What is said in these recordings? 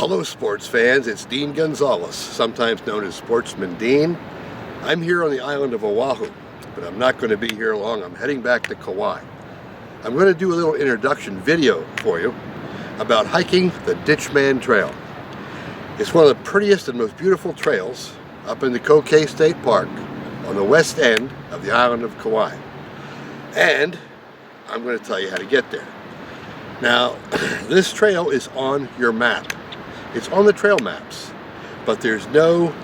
Hello sports fans, it's Dean Gonzalez, sometimes known as Sportsman Dean. I'm here on the island of Oahu, but I'm not going to be here long. I'm heading back to Kauai. I'm going to do a little introduction video for you about hiking the Ditchman Trail. It's one of the prettiest and most beautiful trails up in the Kauai State Park on the west end of the island of Kauai. And I'm going to tell you how to get there. Now, this trail is on your map. It's on the trail maps, but there's no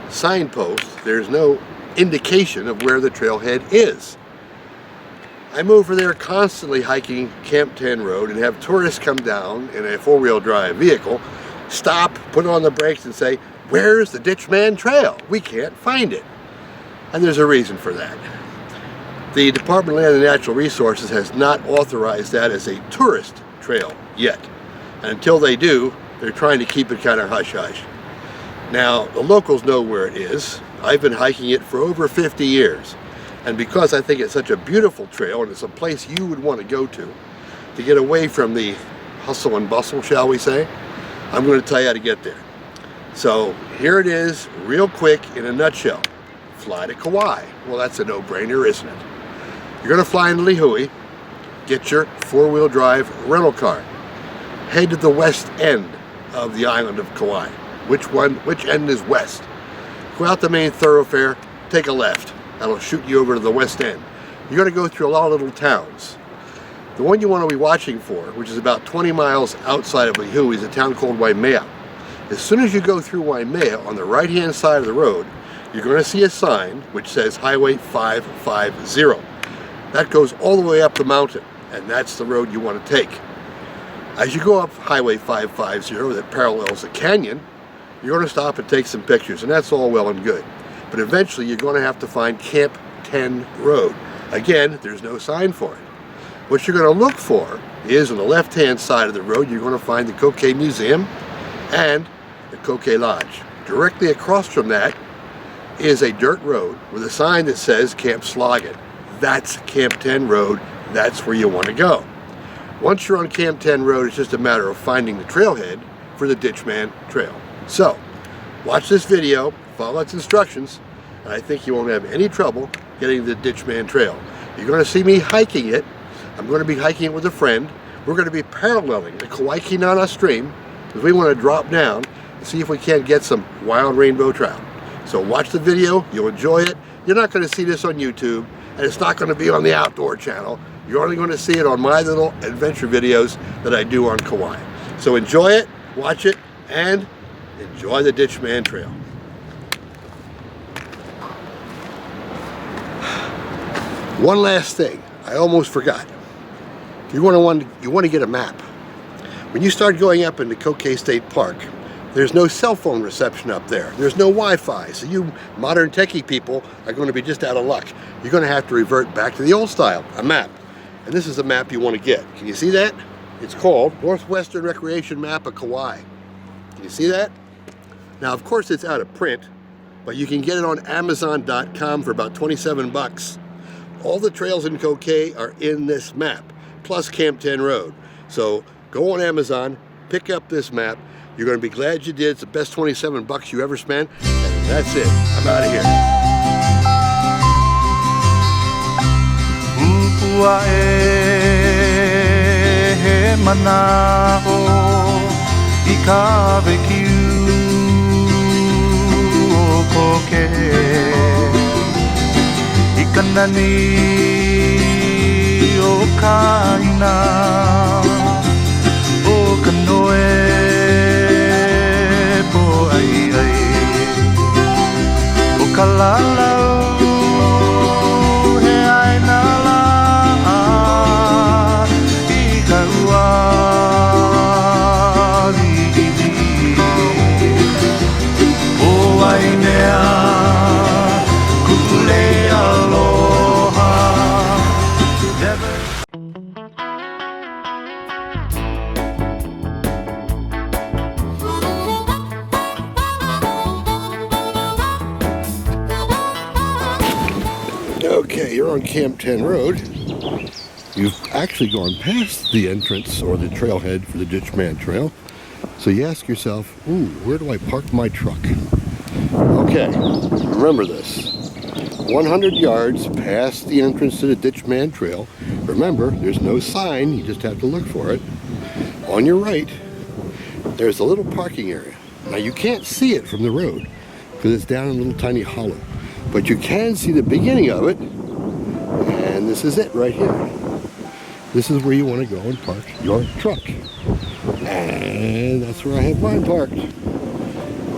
signpost, there's no indication of where the trailhead is. I'm over there constantly hiking Camp 10 Road and have tourists come down in a four-wheel drive vehicle, stop, put on the brakes and say, "Where's the Ditchman Trail? We can't find it." And there's a reason for that. The Department of Land and Natural Resources has not authorized that as a tourist trail yet. And until they do, they're trying to keep it kind of hush-hush. Now, the locals know where it is. I've been hiking it for over 50 years. And because I think it's such a beautiful trail and it's a place you would want to go to get away from the hustle and bustle, shall we say, I'm going to tell you how to get there. So here it is, real quick, in a nutshell. Fly to Kauai. Well, that's a no-brainer, isn't it? You're going to fly into Lihue, get your four-wheel drive rental car. Head to the west end of the island of Kauai. Which end is west? Go out the main thoroughfare, take a left. That'll shoot you over to the west end. You're going to go through a lot of little towns. The one you want to be watching for, which is about 20 miles outside of Lihue, is a town called Waimea. As soon as you go through Waimea, on the right-hand side of the road, you're going to see a sign which says Highway 550. That goes all the way up the mountain, and that's the road you want to take. As you go up Highway 550 that parallels the canyon, you're going to stop and take some pictures, and that's all well and good. But eventually you're going to have to find Camp 10 Road. Again, there's no sign for it. What you're going to look for is on the left-hand side of the road, you're going to find the Kauai Museum and the Kauai Lodge. Directly across from that is a dirt road with a sign that says Camp Sloggett. That's Camp 10 Road. That's where you want to go. Once you're on Camp 10 Road, it's just a matter of finding the trailhead for the Ditchman Trail. So, watch this video, follow its instructions, and I think you won't have any trouble getting the Ditchman Trail. You're going to see me hiking it. I'm going to be hiking it with a friend. We're going to be paralleling the Kauaikenana stream because we want to drop down and see if we can't get some wild rainbow trout. So watch the video, you'll enjoy it. You're not going to see this on YouTube, and it's not going to be on the Outdoor channel. You're only going to see it on my little adventure videos that I do on Kauai. So enjoy it, watch it, and enjoy the Ditchman Trail. One last thing, I almost forgot. You want to get a map. When you start going up into Kauai State Park, there's no cell phone reception up there. There's no Wi-Fi, so you modern techie people are going to be just out of luck. You're going to have to revert back to the old style, a map. And this is the map you want to get. Can you see that? It's called Northwestern Recreation Map of Kauai. Can you see that? Now, of course, it's out of print, but you can get it on Amazon.com for about 27 bucks. All the trails in Kauai are in this map, plus Camp 10 Road. So go on Amazon, pick up this map. You're going to be glad you did. It's the best 27 bucks you ever spent. And that's it. I'm out of here. Okay, you're on Camp 10 Road. You've actually gone past the entrance or the trailhead for the Ditchman Trail. So you ask yourself, ooh, where do I park my truck? Okay, remember this. 100 yards past the entrance to the Ditchman Trail. Remember, there's no sign, you just have to look for it. On your right, there's a little parking area. Now you can't see it from the road because it's down in a little tiny hollow. But you can see the beginning of it, and this is it right here. This is where you want to go and park your truck. And that's where I have mine parked.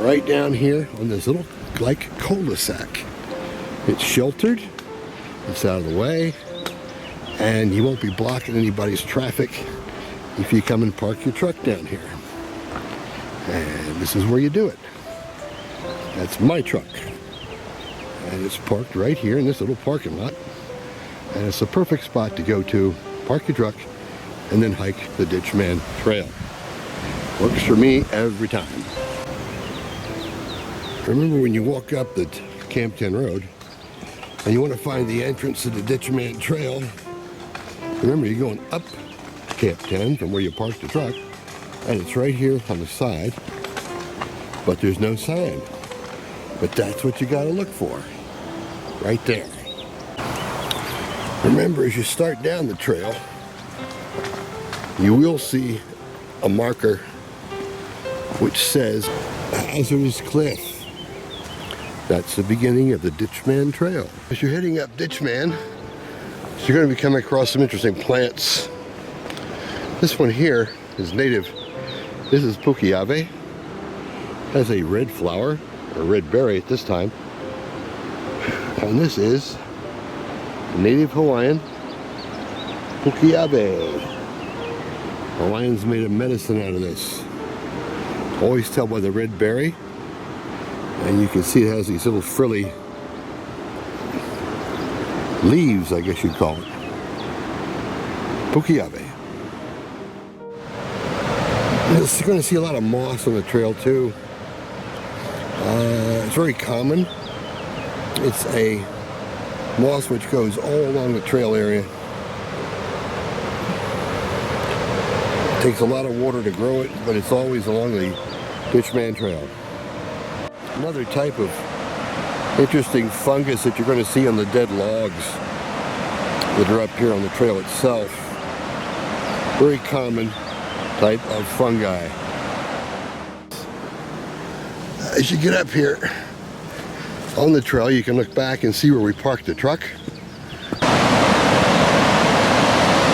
Right down here on this little, like, cul-de-sac. It's sheltered, it's out of the way, and you won't be blocking anybody's traffic if you come and park your truck down here. And this is where you do it. That's my truck. And it's parked right here in this little parking lot. And it's a perfect spot to go to, park your truck, and then hike the Ditchman Trail. Works for me every time. Remember when you walk up the Camp 10 Road and you want to find the entrance to the Ditchman Trail, remember you're going up Camp 10 from where you parked the truck, and it's right here on the side, but there's no sign. But that's what you got to look for, right there. Remember, as you start down the trail, you will see a marker which says Hazardous Cliff. That's the beginning of the Ditchman Trail. As you're heading up Ditchman, you're going to be coming across some interesting plants. This one here is native. This is Pukiave. Has a red flower, or red berry at this time. And this is native Hawaiian Pukiave. Hawaiians made a medicine out of this. Always tell by the red berry. And you can see it has these little frilly leaves, I guess you'd call it. Pukiave. You're going to see a lot of moss on the trail too. It's very common. It's a moss which goes all along the trail area. It takes a lot of water to grow it, but it's always along the Ditchman Trail. Another type of interesting fungus that you're going to see on the dead logs that are up here on the trail itself. Very common type of fungi. As you get up here on the trail, you can look back and see where we parked the truck.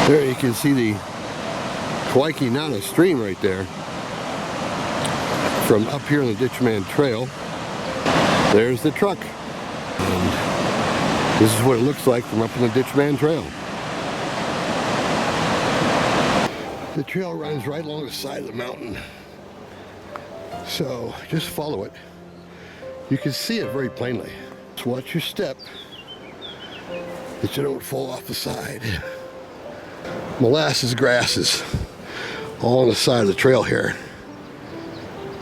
There you can see the Kauaikenana stream right there. From up here on the Ditchman Trail, there's the truck. And this is what it looks like from up on the Ditchman Trail. The trail runs right along the side of the mountain. So just follow it. You can see it very plainly. Just watch your step that you don't fall off the side. Molasses grasses all on the side of the trail here.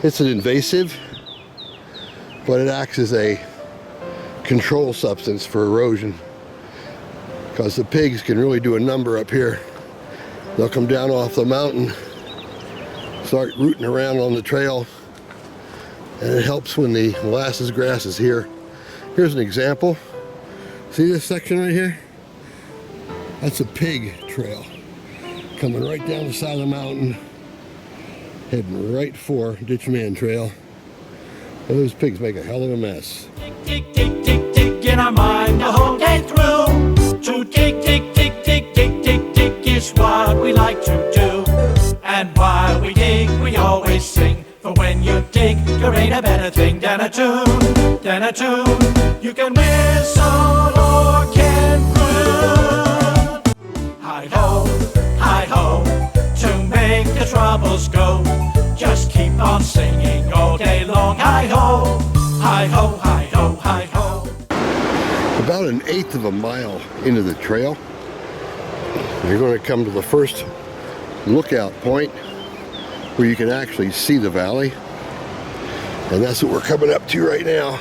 It's an invasive, but it acts as a control substance for erosion, because the pigs can really do a number up here. They'll come down off the mountain, start rooting around on the trail, and it helps when the molasses grass is here. Here's an example. See this section right here? That's a pig trail coming right down the side of the mountain, heading right for Ditchman Trail. And those pigs make a hell of a mess. Tick, tick, tick, tick, in our mind the whole day through. To tick, tick, tick, tick, tick, tick, tick is what we like to do. And while we dig, we always sing. For when you dig, there ain't a better thing than a tune, than a tune. You can whistle or can croon. Hi-ho, to make the troubles go. Just keep on singing all day long. Hi-ho, hi-ho, hi-ho, hi-ho. About 1/8 of a mile into the trail, you're going to come to the first lookout point where you can actually see the valley. And that's what we're coming up to right now.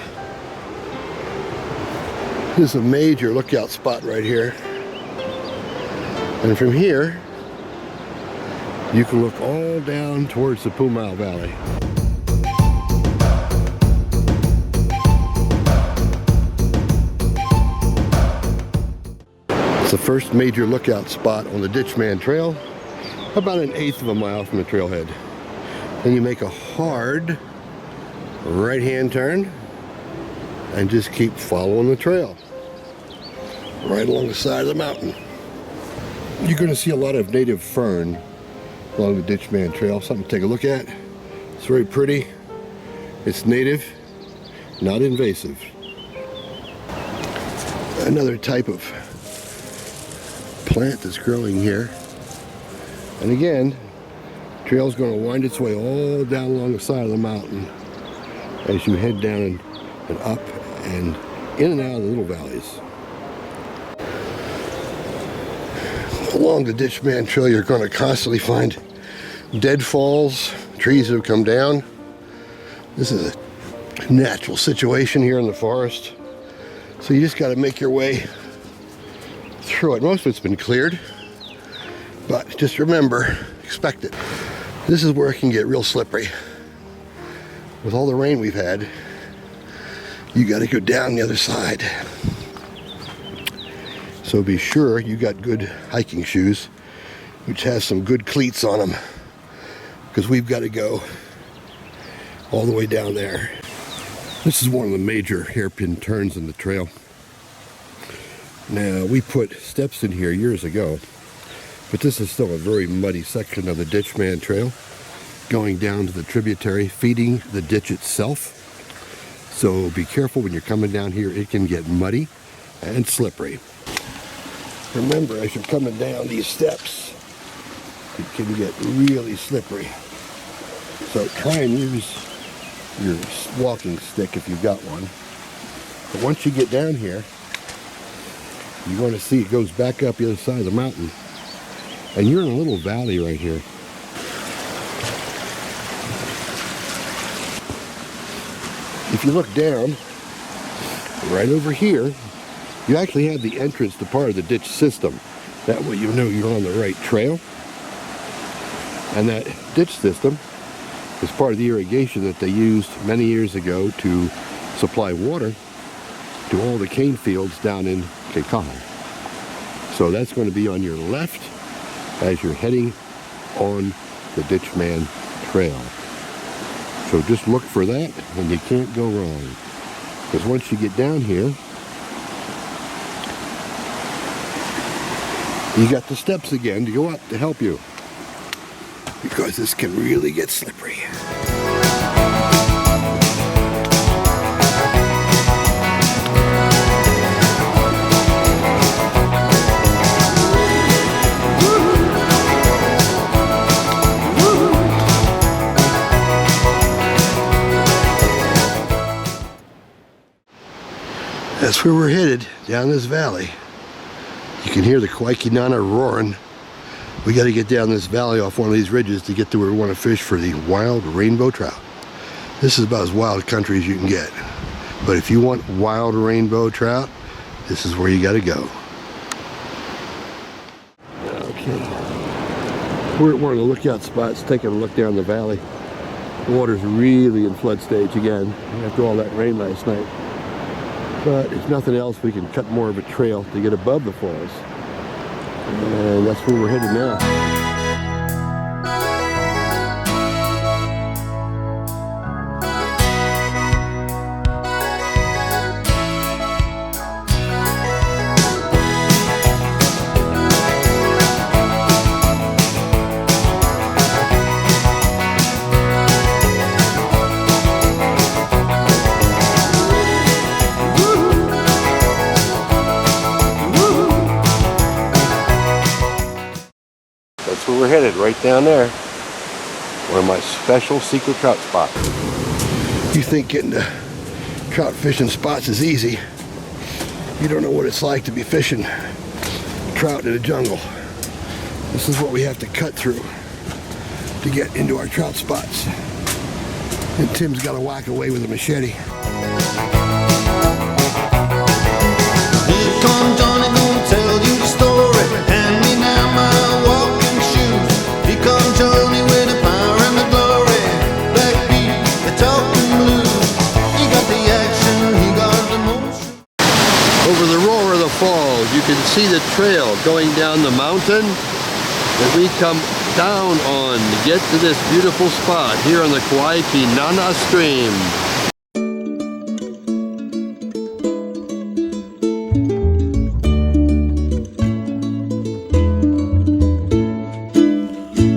This is a major lookout spot right here. And from here, You can look all down towards the Pumau Valley. It's the first major lookout spot on the Ditchman Trail, about 1/8 of a mile from the trailhead. Then you make a hard right-hand turn and just keep following the trail right along the side of the mountain. You're going to see a lot of native fern along the Ditchman Trail, something to take a look at. It's very pretty. It's native, not invasive. Another type of plant that's growing here. And again, the trail's going to wind its way all down along the side of the mountain as you head down and up and in and out of the little valleys. Along the Ditchman Trail, you're going to constantly find deadfalls, trees that have come down. This is a natural situation here in the forest, so you just got to make your way through it. Most of it's been cleared, but just remember, expect it. This is where it can get real slippery. With all the rain we've had, you got to go down the other side. So be sure you got good hiking shoes, which has some good cleats on them, because we've got to go all the way down there. This is one of the major hairpin turns in the trail. Now, we put steps in here years ago, but this is still a very muddy section of the Ditchman Trail, going down to the tributary, feeding the ditch itself. So be careful when you're coming down here. It can get muddy and slippery. Remember, as you're coming down these steps, it can get really slippery. So try and use your walking stick if you've got one. But once you get down here, you're going to see it goes back up the other side of the mountain. And you're in a little valley right here. If you look down, right over here, you actually have the entrance to part of the ditch system. That way you know you're on the right trail. And that ditch system is part of the irrigation that they used many years ago to supply water to all the cane fields down in Kauai. So that's going to be on your left as you're heading on the Ditchman Trail. So just look for that and you can't go wrong. Because once you get down here, you got the steps again to go up to help you. Because this can really get slippery. That's where we're headed, down this valley. You can hear the Kauaikenana roaring. We got to get down this valley off one of these ridges to get to where we want to fish for the wild rainbow trout. This is about as wild country as you can get. But if you want wild rainbow trout, this is where you got to go. Okay. We're at one of the lookout spots, taking a look down the valley. The water's really in flood stage again after all that rain last night. But if nothing else, we can cut more of a trail to get above the falls. And that's where we're headed now. That's where we're headed, right down there. One of my special secret trout spots. You think getting to trout fishing spots is easy. You don't know what it's like to be fishing trout in the jungle. This is what we have to cut through to get into our trout spots. And Tim's got to whack away with a machete. Here come Johnny, gonna tell you the story. Hand me now my walking shoes. Here come Johnny. you can see the trail going down the mountain that we come down on to get to this beautiful spot here on the Kauaikenana stream.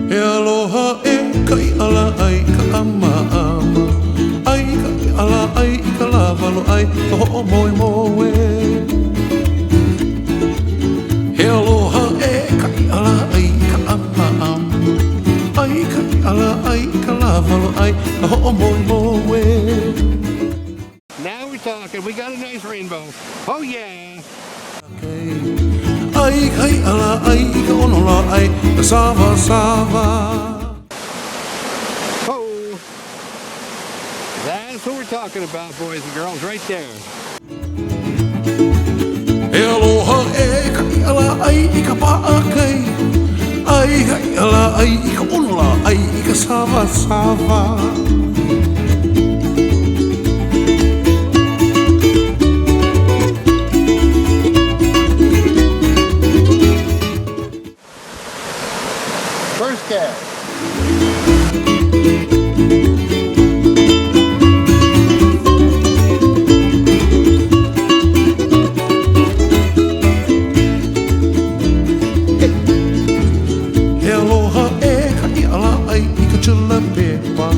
He aloha e kai ala ai ka ama ama. Ai kai ala ai I ka lavalo ai ka ho'o moe moe. He aloha e kai ala ai ka ama ama. Ai kai ala ai ka lavalo ai ka ho'o moe moe. Now we're talking, we got a nice rainbow. Oh yeah! Ai kai ala ai ka onola ai ka sava sava. Oh! That's what we're talking about, boys and girls, right there. E aloha e kai ala ai I ka pa'akai. Ai kai ala ai I ka onola ai I ka sava sava. First cast. He aloha e kai ala ai I ka chula pepa.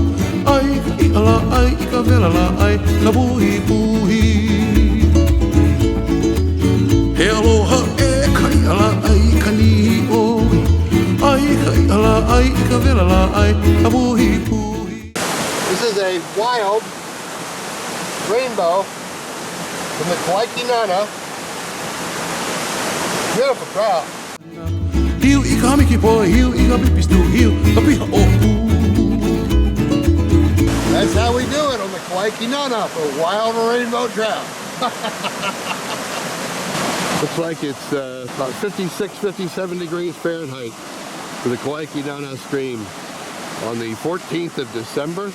Ai kai ala ai I ka velala ai ka puhi puhi. He aloha e kai ala ai ka nihi oi. Ai kai ala ai ka velala ai ka puhi puhi. This is a wild rainbow from the Kauaikenana. Beautiful trout. Hiu I ka hamiki poe, hiu I ka pipistu, hiu ka piha o pu. That's how we do it on the Kauaikenana for wild rainbow trout. Looks like it's about 56, 57 degrees Fahrenheit for the Kauaikenana stream on the 14th of December,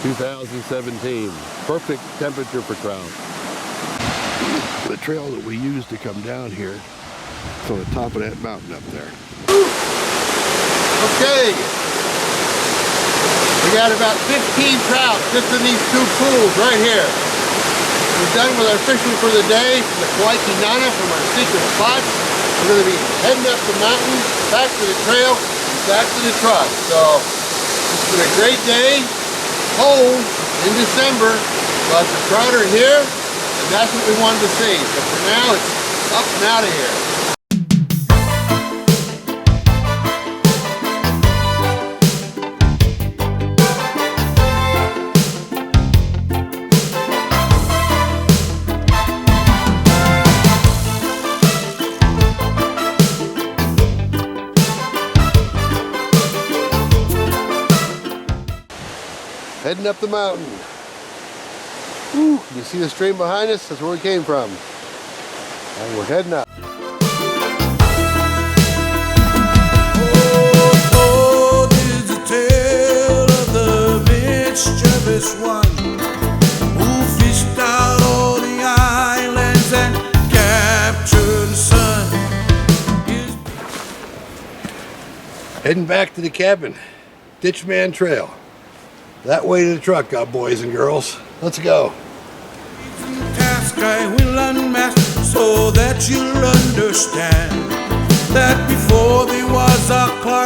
2017. Perfect temperature for trout. The trail that we use to come down here is on the top of that mountain up there. Okay. We got about 15 trout just in these two pools right here. We're done with our fishing for the day from the Kauaikenana from our secret spots. We're going to be heading up the mountain, back to the trail, and back to the truck. So it's been a great day, cold in December, but the trout are here, and that's what we wanted to see. So for now, it's up and out of here. Heading up the mountain. Woo, you see the stream behind us? That's where we came from. And we're heading up. Oh, is the tale of the mischievous one who fished out all the islands and captured the sun. Heading back to the cabin. Ditchman Trail. That way to the truck, boys and girls. Let's go. Task I will unmask so that you'll understand that before there was a Clark